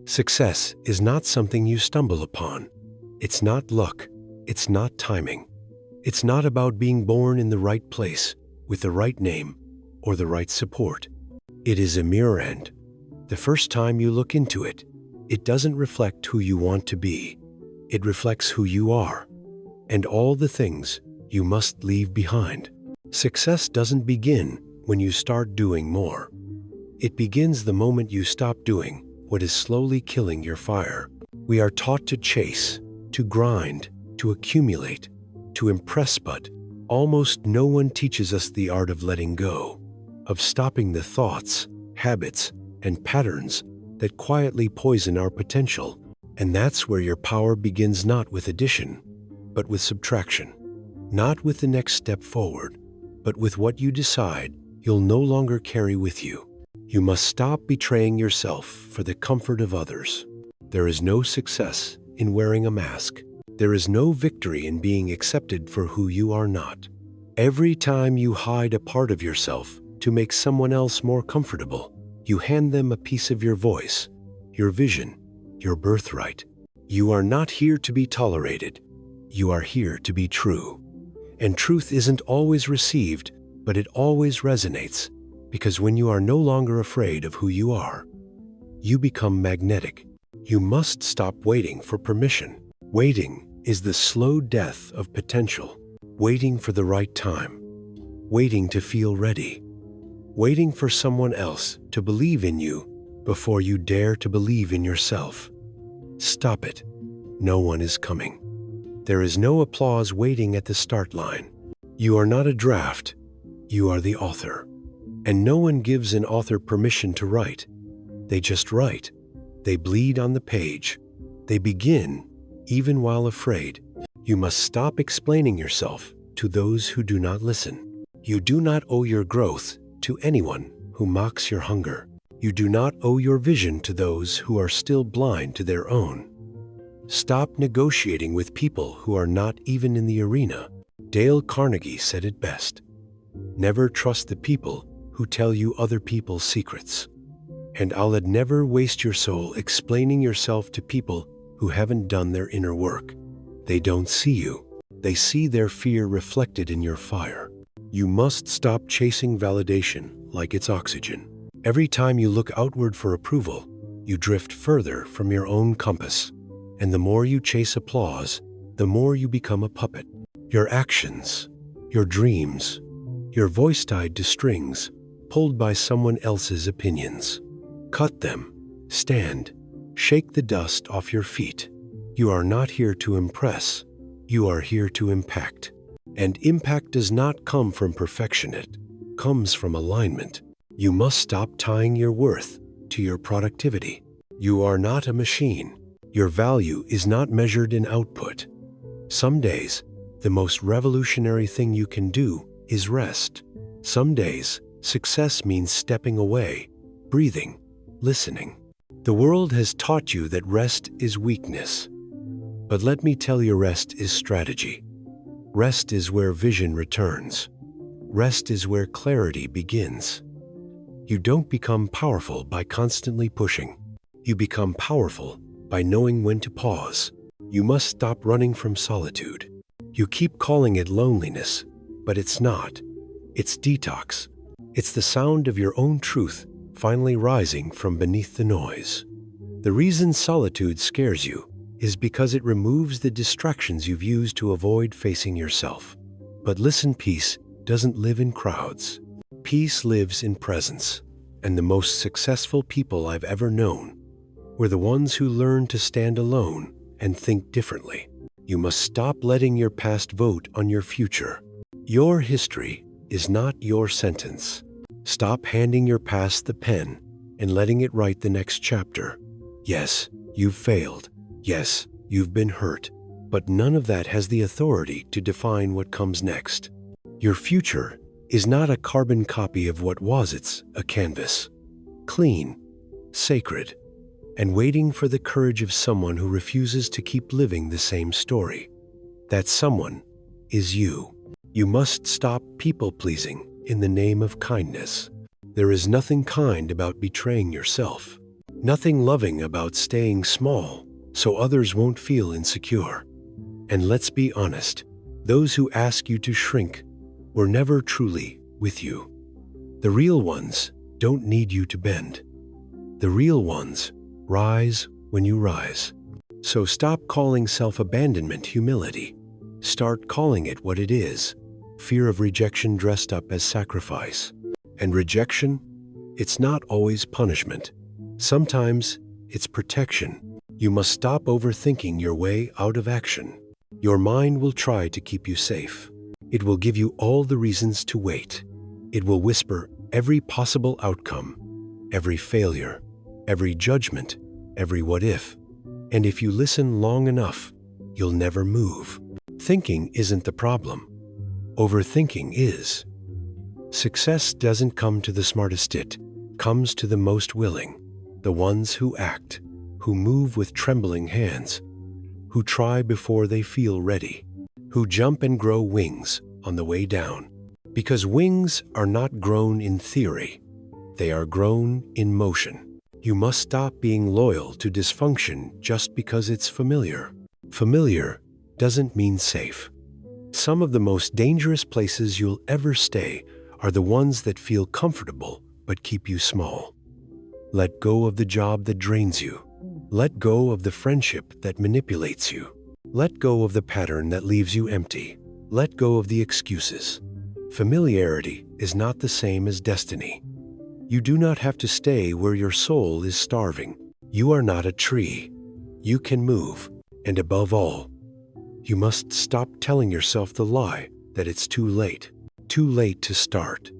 Success is not something you stumble upon. It's not luck. It's not timing. It's not about being born in the right place, with the right name, or the right support. It is a mirror, and the first time you look into it, it doesn't reflect who you want to be. It reflects who you are, and all the things you must leave behind. Success doesn't begin when you start doing more. It begins the moment you stop doing what is slowly killing your fire. We are taught to chase, to grind, to accumulate, to impress, but almost no one teaches us the art of letting go, of stopping the thoughts, habits, and patterns that quietly poison our potential. And that's where your power begins, not with addition, but with subtraction. Not with the next step forward, but with what you decide you'll no longer carry with you. You must stop betraying yourself for the comfort of others. There is no success in wearing a mask. There is no victory in being accepted for who you are not. Every time you hide a part of yourself to make someone else more comfortable, you hand them a piece of your voice, your vision, your birthright. You are not here to be tolerated. You are here to be true. And truth isn't always received, but it always resonates, because when you are no longer afraid of who you are, you become magnetic. You must stop waiting for permission. Waiting is the slow death of potential. Waiting for the right time. Waiting to feel ready. Waiting for someone else to believe in you before you dare to believe in yourself. Stop it. No one is coming. There is no applause waiting at the start line. You are not a draft. You are the author. And no one gives an author permission to write. They just write. They bleed on the page. They begin, even while afraid. You must stop explaining yourself to those who do not listen. You do not owe your growth to anyone who mocks your hunger. You do not owe your vision to those who are still blind to their own. Stop negotiating with people who are not even in the arena. Dale Carnegie said it best. Never trust the people who tell you other people's secrets. And I'll never waste your soul explaining yourself to people who haven't done their inner work. They don't see you. They see their fear reflected in your fire. You must stop chasing validation like it's oxygen. Every time you look outward for approval, you drift further from your own compass. And the more you chase applause, the more you become a puppet. Your actions, your dreams, your voice tied to strings, pulled by someone else's opinions. Cut them. Stand. Shake the dust off your feet. You are not here to impress. You are here to impact. And impact does not come from perfection. It comes from alignment. You must stop tying your worth to your productivity. You are not a machine. Your value is not measured in output. Some days, the most revolutionary thing you can do is rest. Some days, success means stepping away, breathing, listening. The world has taught you that rest is weakness. But let me tell you, rest is strategy. Rest is where vision returns. Rest is where clarity begins. You don't become powerful by constantly pushing. You become powerful by knowing when to pause. You must stop running from solitude. You keep calling it loneliness, but it's not. It's detox. It's the sound of your own truth finally rising from beneath the noise. The reason solitude scares you is because it removes the distractions you've used to avoid facing yourself. But listen, peace doesn't live in crowds. Peace lives in presence. And the most successful people I've ever known were the ones who learned to stand alone and think differently. You must stop letting your past vote on your future. Your history is not your sentence. Stop handing your past the pen and letting it write the next chapter. Yes, you've failed. Yes, you've been hurt. But none of that has the authority to define what comes next. Your future is not a carbon copy of what was. It's a canvas. Clean, sacred, and waiting for the courage of someone who refuses to keep living the same story. That someone is you. You must stop people-pleasing in the name of kindness. There is nothing kind about betraying yourself. Nothing loving about staying small so others won't feel insecure. And let's be honest, those who ask you to shrink were never truly with you. The real ones don't need you to bend. The real ones rise when you rise. So stop calling self-abandonment humility. Start calling it what it is: fear of rejection dressed up as sacrifice. And rejection, it's not always punishment. Sometimes it's protection. You must stop overthinking your way out of action. Your mind will try to keep you safe. It will give you all the reasons to wait. It will whisper every possible outcome, every failure, every judgment, every what if. And if you listen long enough, you'll never move. Thinking isn't the problem. Overthinking is. Success doesn't come to the smartest, it comes to the most willing, the ones who act, who move with trembling hands, who try before they feel ready, who jump and grow wings on the way down. Because wings are not grown in theory, they are grown in motion. You must stop being loyal to dysfunction just because it's familiar. Familiar doesn't mean safe. Some of the most dangerous places you'll ever stay are the ones that feel comfortable but keep you small. Let go of the job that drains you. Let go of the friendship that manipulates you. Let go of the pattern that leaves you empty. Let go of the excuses. Familiarity is not the same as destiny. You do not have to stay where your soul is starving. You are not a tree. You can move. And above all, you must stop telling yourself the lie that it's too late. Too late to start.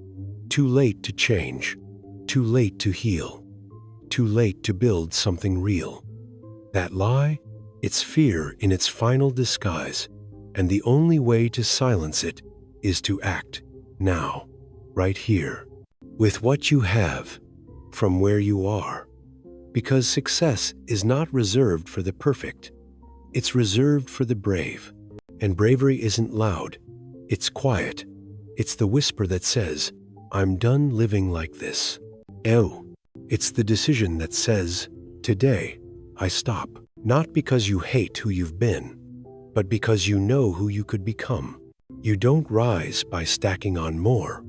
Too late to change. Too late to heal. Too late to build something real. That lie, it's fear in its final disguise, and the only way to silence it is to act now, right here, with what you have, from where you are. Because success is not reserved for the perfect. It's reserved for the brave. And bravery isn't loud. It's quiet. It's the whisper that says, I'm done living like this. It's the decision that says, today, I stop. Not because you hate who you've been, but because you know who you could become. You don't rise by stacking on more.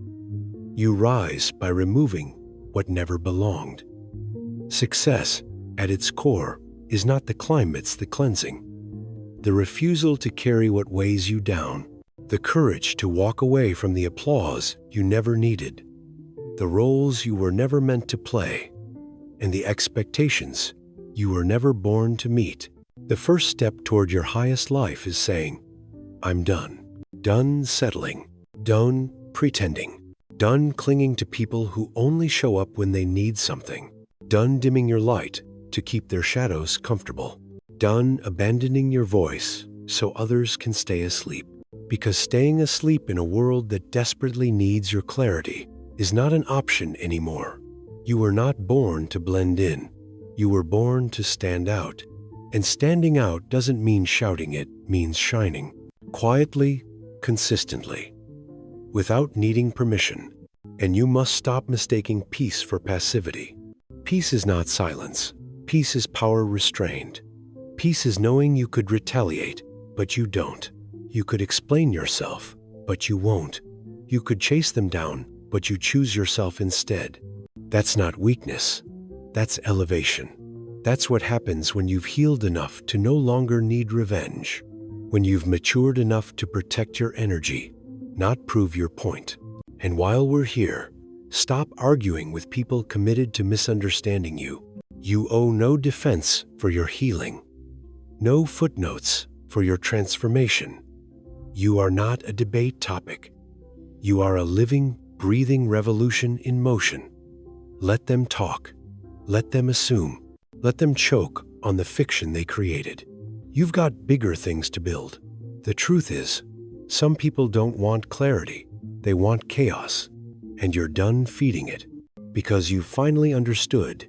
You rise by removing what never belonged. Success, at its core, is not the climb, it's the cleansing. The refusal to carry what weighs you down. The courage to walk away from the applause you never needed. The roles you were never meant to play. And the expectations you were never born to meet. The first step toward your highest life is saying, I'm done. Done settling. Done pretending. Done clinging to people who only show up when they need something. Done dimming your light to keep their shadows comfortable. Done abandoning your voice so others can stay asleep. Because staying asleep in a world that desperately needs your clarity is not an option anymore. You were not born to blend in. You were born to stand out. And standing out doesn't mean shouting, it means shining. Quietly, consistently, without needing permission. And you must stop mistaking peace for passivity. Peace is not silence. Peace is power restrained. Peace is knowing you could retaliate, but you don't. You could explain yourself, but you won't. You could chase them down, but you choose yourself instead. That's not weakness. That's elevation. That's what happens when you've healed enough to no longer need revenge. When you've matured enough to protect your energy, not prove your point. And while we're here, stop arguing with people committed to misunderstanding you. You owe no defense for your healing. No footnotes for your transformation. You are not a debate topic. You are a living, breathing revolution in motion. Let them talk. Let them assume. Let them choke on the fiction they created. You've got bigger things to build. The truth is, some people don't want clarity. They want chaos. And you're done feeding it because you finally understood.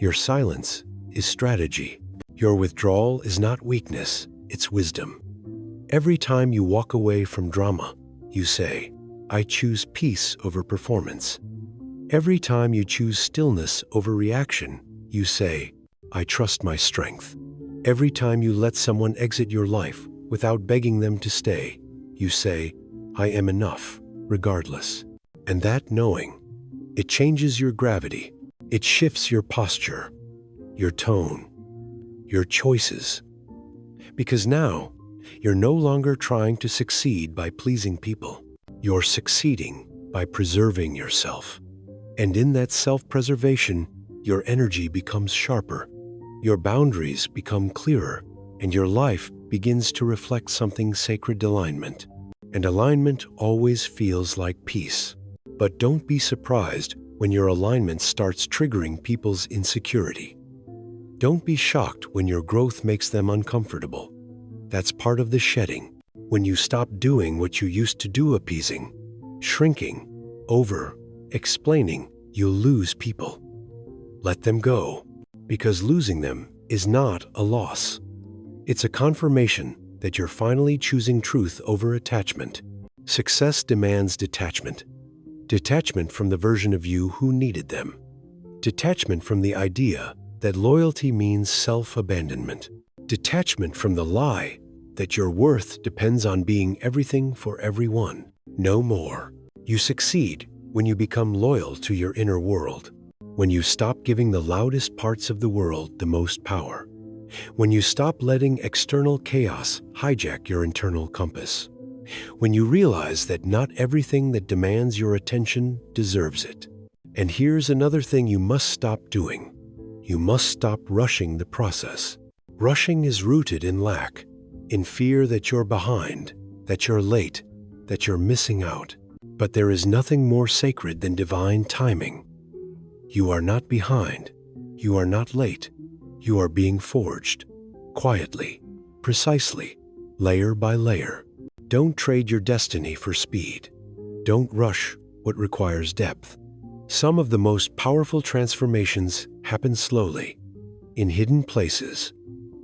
Your silence is strategy. Your withdrawal is not weakness, it's wisdom. Every time you walk away from drama, you say, I choose peace over performance. Every time you choose stillness over reaction, you say, I trust my strength. Every time you let someone exit your life without begging them to stay, you say, I am enough, regardless. And that knowing, it changes your gravity. It shifts your posture, your tone, your choices. Because now, you're no longer trying to succeed by pleasing people. You're succeeding by preserving yourself. And in that self-preservation, your energy becomes sharper, your boundaries become clearer, and your life begins to reflect something sacred: alignment. And alignment always feels like peace. But don't be surprised when your alignment starts triggering people's insecurity. Don't be shocked when your growth makes them uncomfortable. That's part of the shedding. When you stop doing what you used to do, appeasing, shrinking, over-explaining, you'll lose people. Let them go, because losing them is not a loss. It's a confirmation that you're finally choosing truth over attachment. Success demands detachment. Detachment from the version of you who needed them. Detachment from the idea that loyalty means self-abandonment. Detachment from the lie that your worth depends on being everything for everyone. No more. You succeed when you become loyal to your inner world. When you stop giving the loudest parts of the world the most power. When you stop letting external chaos hijack your internal compass. When you realize that not everything that demands your attention deserves it. And here's another thing you must stop doing. You must stop rushing the process. Rushing is rooted in lack, in fear that you're behind, that you're late, that you're missing out. But there is nothing more sacred than divine timing. You are not behind. You are not late. You are being forged, quietly, precisely, layer by layer. Don't trade your destiny for speed. Don't rush what requires depth. Some of the most powerful transformations happen slowly, in hidden places,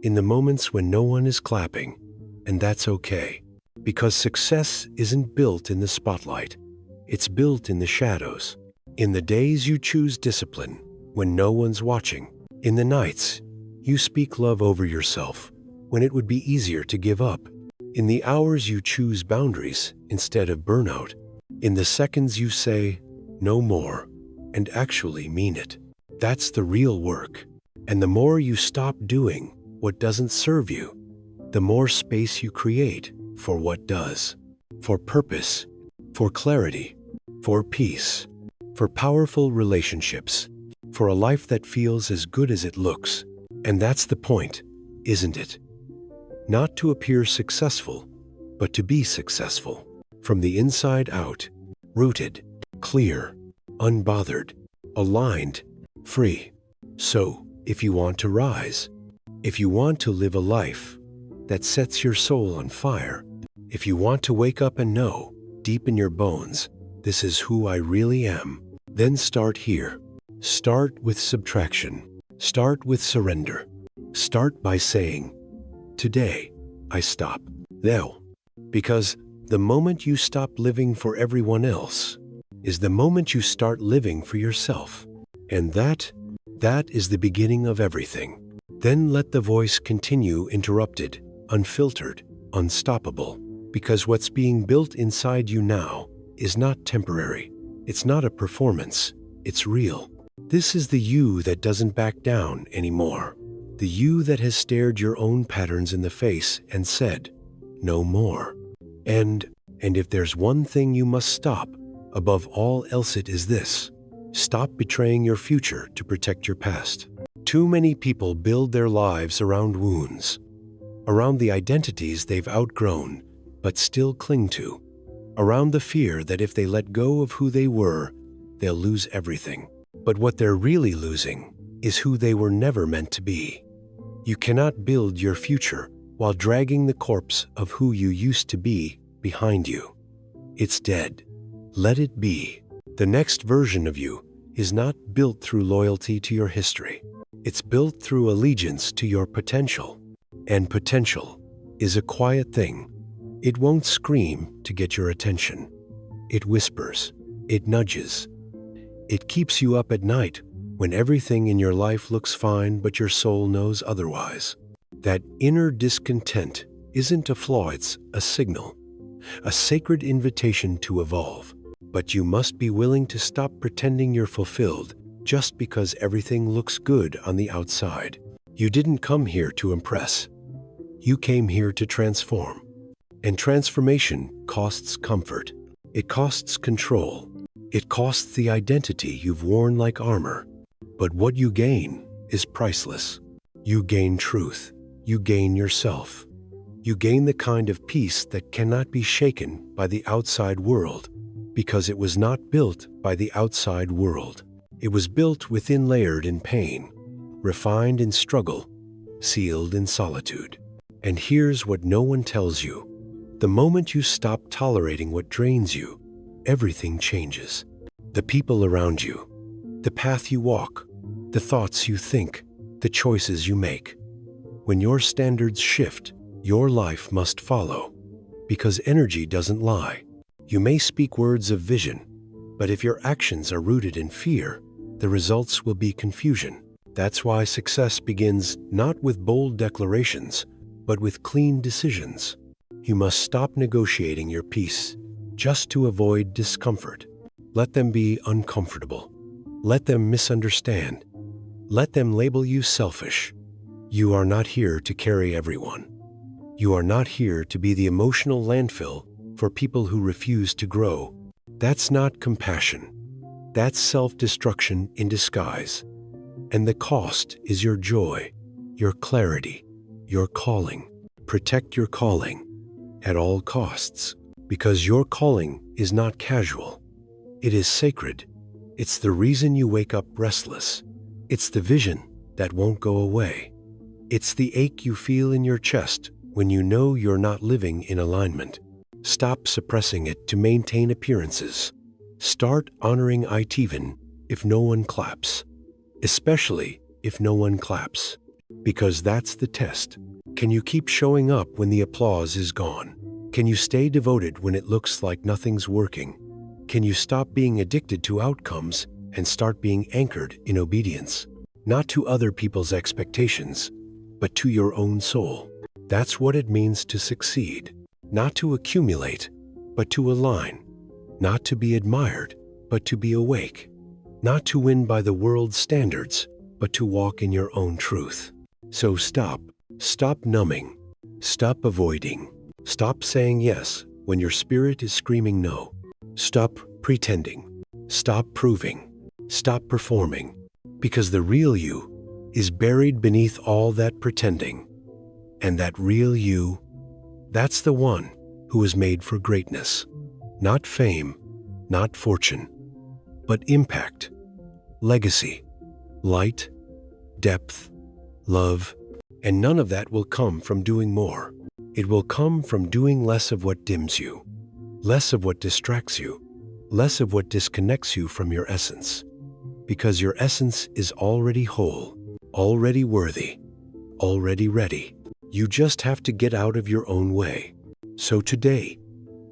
in the moments when no one is clapping, and that's okay. Because success isn't built in the spotlight. It's built in the shadows. In the days you choose discipline, when no one's watching. In the nights, you speak love over yourself, when it would be easier to give up. In the hours you choose boundaries instead of burnout. In the seconds you say, no more, and actually mean it. That's the real work. And the more you stop doing what doesn't serve you, the more space you create for what does. For purpose, for clarity, for peace, for powerful relationships, for a life that feels as good as it looks. And that's the point, isn't it? Not to appear successful, but to be successful. From the inside out, rooted, clear, unbothered, aligned, free. So, if you want to rise, if you want to live a life that sets your soul on fire, if you want to wake up and know, deep in your bones, this is who I really am, then start here. Start with subtraction. Start with surrender. Start by saying, today, I stop. Now, because the moment you stop living for everyone else is the moment you start living for yourself. And that is the beginning of everything. Then let the voice continue interrupted, unfiltered, unstoppable. Because what's being built inside you now is not temporary. It's not a performance. It's real. This is the you that doesn't back down anymore. The you that has stared your own patterns in the face and said, no more. And if there's one thing you must stop, above all else it is this. Stop betraying your future to protect your past. Too many people build their lives around wounds, around the identities they've outgrown but still cling to, around the fear that if they let go of who they were, they'll lose everything. But what they're really losing is who they were never meant to be. You cannot build your future while dragging the corpse of who you used to be behind you. It's dead. Let it be. The next version of you is not built through loyalty to your history. It's built through allegiance to your potential. And potential is a quiet thing. It won't scream to get your attention. It whispers. It nudges. It keeps you up at night when everything in your life looks fine but your soul knows otherwise. That inner discontent isn't a flaw, it's a signal, a sacred invitation to evolve. But you must be willing to stop pretending you're fulfilled just because everything looks good on the outside. You didn't come here to impress. You came here to transform. And transformation costs comfort. It costs control. It costs the identity you've worn like armor. But what you gain is priceless. You gain truth. You gain yourself. You gain the kind of peace that cannot be shaken by the outside world, because it was not built by the outside world. It was built within, layered in pain, refined in struggle, sealed in solitude. And here's what no one tells you. The moment you stop tolerating what drains you, everything changes. The people around you, the path you walk, the thoughts you think, the choices you make. When your standards shift, your life must follow, because energy doesn't lie. You may speak words of vision, but if your actions are rooted in fear, the results will be confusion. That's why success begins not with bold declarations, but with clean decisions. You must stop negotiating your peace just to avoid discomfort. Let them be uncomfortable. Let them misunderstand. Let them label you selfish. You are not here to carry everyone. You are not here to be the emotional landfill for people who refuse to grow. That's not compassion. That's self-destruction in disguise. And the cost is your joy, your clarity, your calling. Protect your calling at all costs, because your calling is not casual. It is sacred. It's the reason you wake up restless. It's the vision that won't go away. It's the ache you feel in your chest when you know you're not living in alignment. Stop suppressing it to maintain appearances. Start honoring it even if no one claps, especially if no one claps, because that's the test. Can you keep showing up when the applause is gone? Can you stay devoted when it looks like nothing's working? Can you stop being addicted to outcomes and start being anchored in obedience? Not to other people's expectations, but to your own soul. That's what it means to succeed. Not to accumulate, but to align. Not to be admired, but to be awake. Not to win by the world's standards, but to walk in your own truth. So stop. Stop numbing. Stop avoiding. Stop saying yes when your spirit is screaming no. Stop pretending. Stop proving. Stop performing. Because the real you is buried beneath all that pretending. And that real you, that's the one who is made for greatness. Not fame, not fortune, but impact, legacy, light, depth, love. And none of that will come from doing more. It will come from doing less of what dims you, less of what distracts you, less of what disconnects you from your essence. Because your essence is already whole, already worthy, already ready. You just have to get out of your own way. So today,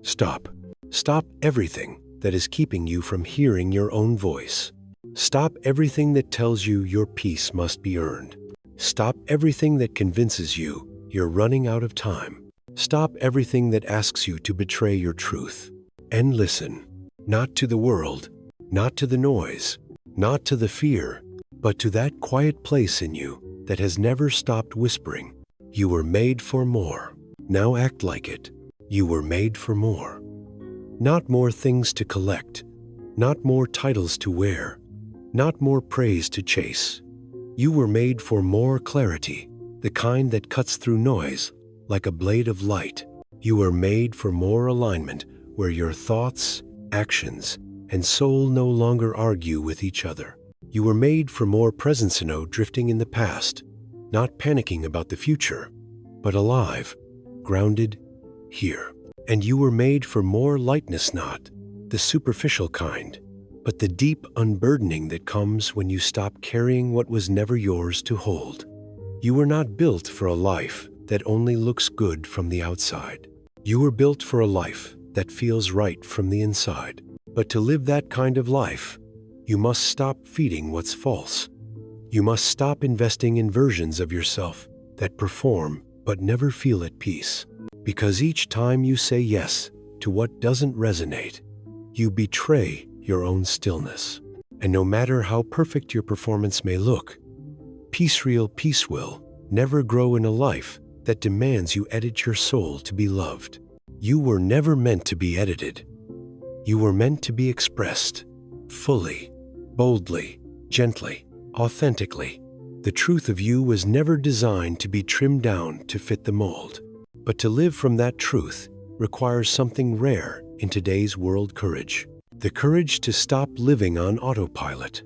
stop. Stop everything that is keeping you from hearing your own voice. Stop everything that tells you your peace must be earned. Stop everything that convinces you you're running out of time. Stop everything that asks you to betray your truth. And listen, not to the world, not to the noise, not to the fear, but to that quiet place in you that has never stopped whispering. You were made for more. Now act like it. You were made for more. Not more things to collect, not more titles to wear, not more praise to chase. You were made for more clarity, the kind that cuts through noise like a blade of light. You were made for more alignment, where your thoughts, actions, and soul no longer argue with each other. You were made for more presence, no drifting in the past, not panicking about the future, but alive, grounded here. And you were made for more lightness, not the superficial kind, but the deep unburdening that comes when you stop carrying what was never yours to hold. You were not built for a life that only looks good from the outside. You were built for a life that feels right from the inside. But to live that kind of life, You must stop feeding what's false. You must stop investing in versions of yourself that perform but never feel at peace. Because each time you say yes to what doesn't resonate, you betray your own stillness. And no matter how perfect your performance may look, real peace will never grow in a life that demands you edit your soul to be loved. You were never meant to be edited. You were meant to be expressed fully, boldly, gently, authentically. The truth of you was never designed to be trimmed down to fit the mold. But to live from that truth requires something rare in today's world: courage. The courage to stop living on autopilot.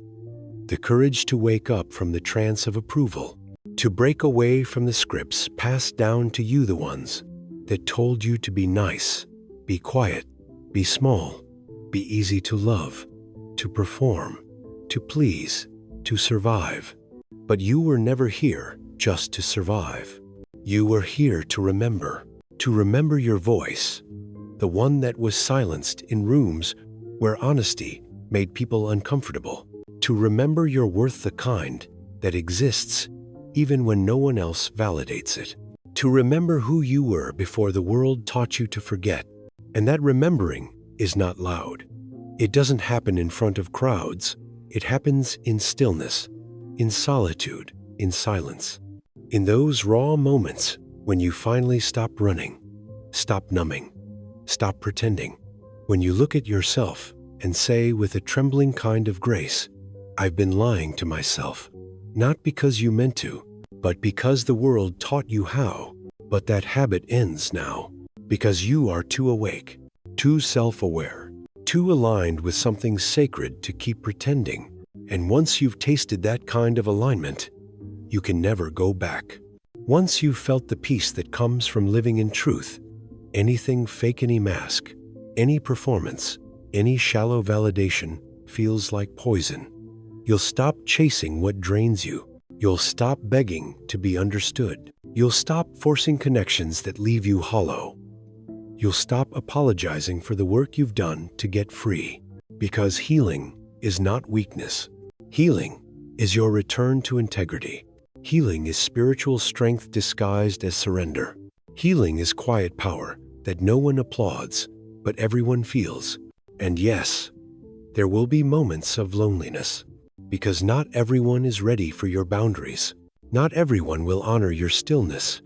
The courage to wake up from the trance of approval. To break away from the scripts passed down to you, the ones that told you to be nice, be quiet, be small, be easy to love, to perform, to please, to survive. But you were never here just to survive. You were here to remember your voice, the one that was silenced in rooms where honesty made people uncomfortable. To remember your worth, the kind that exists even when no one else validates it. To remember who you were before the world taught you to forget. And that remembering is not loud. It doesn't happen in front of crowds. It happens in stillness, in solitude, in silence. In those raw moments when you finally stop running, stop numbing, stop pretending. When you look at yourself and say with a trembling kind of grace, "I've been lying to myself." Not because you meant to, but because the world taught you how. But that habit ends now, because you are too awake, too self-aware, too aligned with something sacred to keep pretending. And once you've tasted that kind of alignment, you can never go back. Once you've felt the peace that comes from living in truth, anything fake, any mask, any performance, any shallow validation feels like poison. You'll stop chasing what drains you. You'll stop begging to be understood. You'll stop forcing connections that leave you hollow. You'll stop apologizing for the work you've done to get free. Because healing is not weakness. Healing is your return to integrity. Healing is spiritual strength disguised as surrender. Healing is quiet power that no one applauds, but everyone feels. And yes, there will be moments of loneliness, because not everyone is ready for your boundaries. Not everyone will honor your stillness,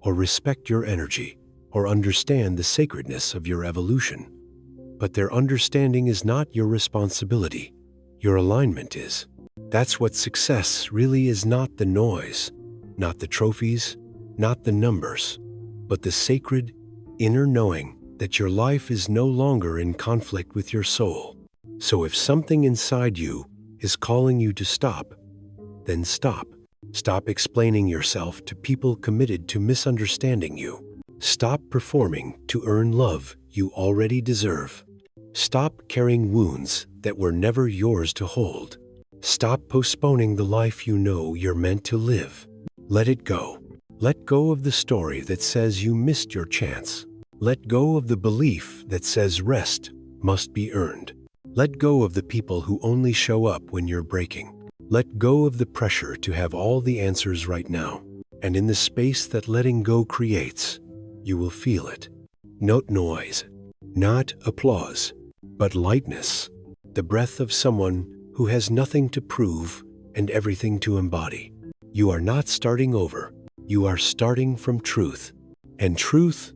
or respect your energy, or understand the sacredness of your evolution. But their understanding is not your responsibility. Your alignment is. That's what success really is: not the noise, not the trophies, not the numbers, but the sacred inner knowing that your life is no longer in conflict with your soul. So if something inside you is calling you to stop, then stop. Stop explaining yourself to people committed to misunderstanding you. Stop performing to earn love you already deserve. Stop carrying wounds that were never yours to hold. Stop postponing the life you know you're meant to live. Let it go. Let go of the story that says you missed your chance. Let go of the belief that says rest must be earned. Let go of the people who only show up when you're breaking. Let go of the pressure to have all the answers right now. And in the space that letting go creates, you will feel it. Not noise, not applause, but lightness. The breath of someone who has nothing to prove and everything to embody. You are not starting over. You are starting from truth. And truth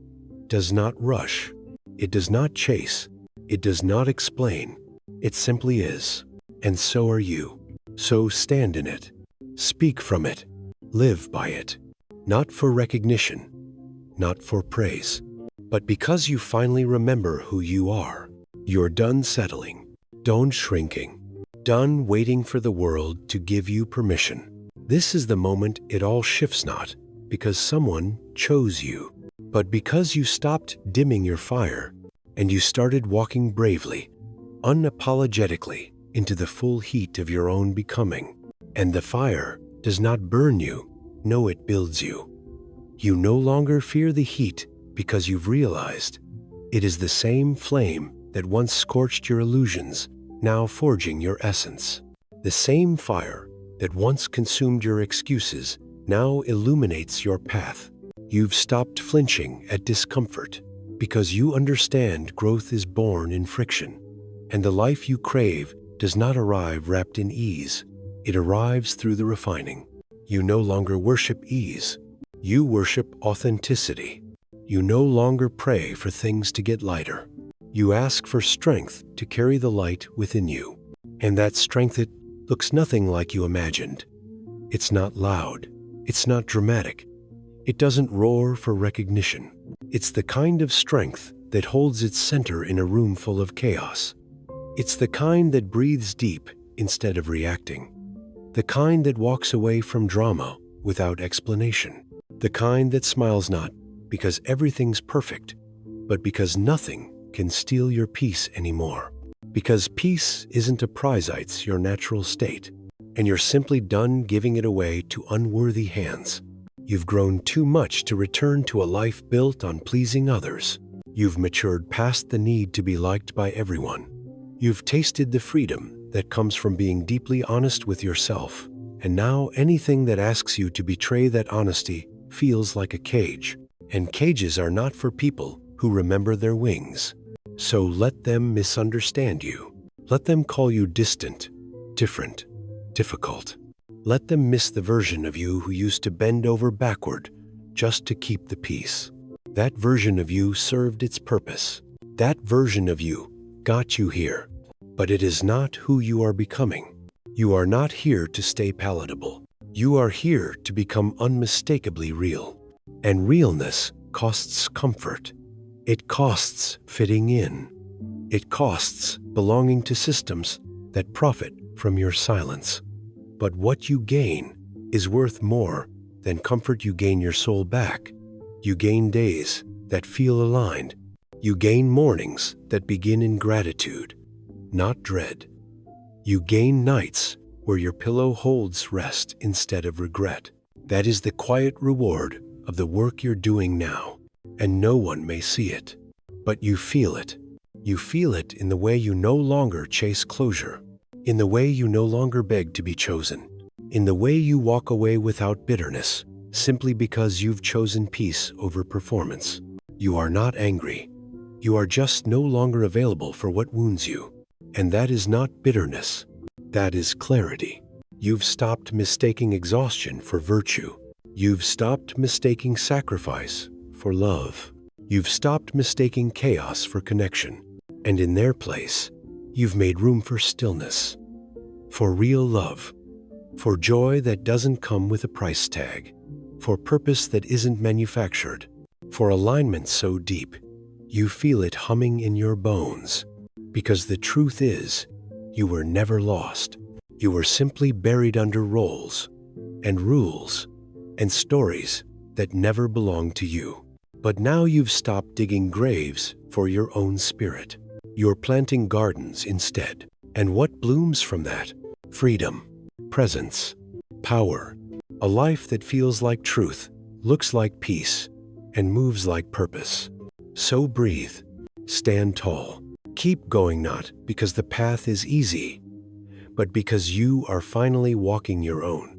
does not rush. It does not chase. It does not explain. It simply is. And so are you. So stand in it. Speak from it. Live by it. Not for recognition, not for praise, but because you finally remember who you are. You're done settling, done shrinking, done waiting for the world to give you permission. This is the moment it all shifts, not because someone chose you, but because you stopped dimming your fire and you started walking bravely, unapologetically into the full heat of your own becoming. And the fire does not burn you, no, it builds you. You no longer fear the heat because you've realized it is the same flame that once scorched your illusions now forging your essence. The same fire that once consumed your excuses now illuminates your path. You've stopped flinching at discomfort because you understand growth is born in friction, and the life you crave does not arrive wrapped in ease. It arrives through the refining. You no longer worship ease. You worship authenticity. You no longer pray for things to get lighter. You ask for strength to carry the light within you. And that strength, it looks nothing like you imagined. It's not loud. It's not dramatic. It doesn't roar for recognition. It's the kind of strength that holds its center in a room full of chaos. It's the kind that breathes deep instead of reacting. The kind that walks away from drama without explanation. The kind that smiles not because everything's perfect, but because nothing can steal your peace anymore. Because peace isn't a prize, it's your natural state, and you're simply done giving it away to unworthy hands. You've grown too much to return to a life built on pleasing others. You've matured past the need to be liked by everyone. You've tasted the freedom that comes from being deeply honest with yourself, and now anything that asks you to betray that honesty feels like a cage. And cages are not for people who remember their wings. So let them misunderstand you. Let them call you distant, different, difficult. Let them miss the version of you who used to bend over backward just to keep the peace. That version of you served its purpose. That version of you got you here. But it is not who you are becoming. You are not here to stay palatable. You are here to become unmistakably real. And realness costs comfort. It costs fitting in. It costs belonging to systems that profit from your silence. But what you gain is worth more than comfort. You gain your soul back. You gain days that feel aligned. You gain mornings that begin in gratitude, not dread. You gain nights where your pillow holds rest instead of regret. That is the quiet reward of the work you're doing now, and no one may see it. But you feel it. You feel it in the way you no longer chase closure, in the way you no longer beg to be chosen, in the way you walk away without bitterness, simply because you've chosen peace over performance. You are not angry. You are just no longer available for what wounds you. And that is not bitterness. That is clarity. You've stopped mistaking exhaustion for virtue. You've stopped mistaking sacrifice for love. You've stopped mistaking chaos for connection. And in their place, you've made room for stillness, for real love, for joy that doesn't come with a price tag, for purpose that isn't manufactured, for alignment so deep, you feel it humming in your bones. Because the truth is, you were never lost. You were simply buried under roles and rules and stories that never belonged to you. But now you've stopped digging graves for your own spirit. You're planting gardens instead. And what blooms from that? Freedom, presence, power, a life that feels like truth, looks like peace, and moves like purpose. So breathe, stand tall, keep going, not because the path is easy, but because you are finally walking your own.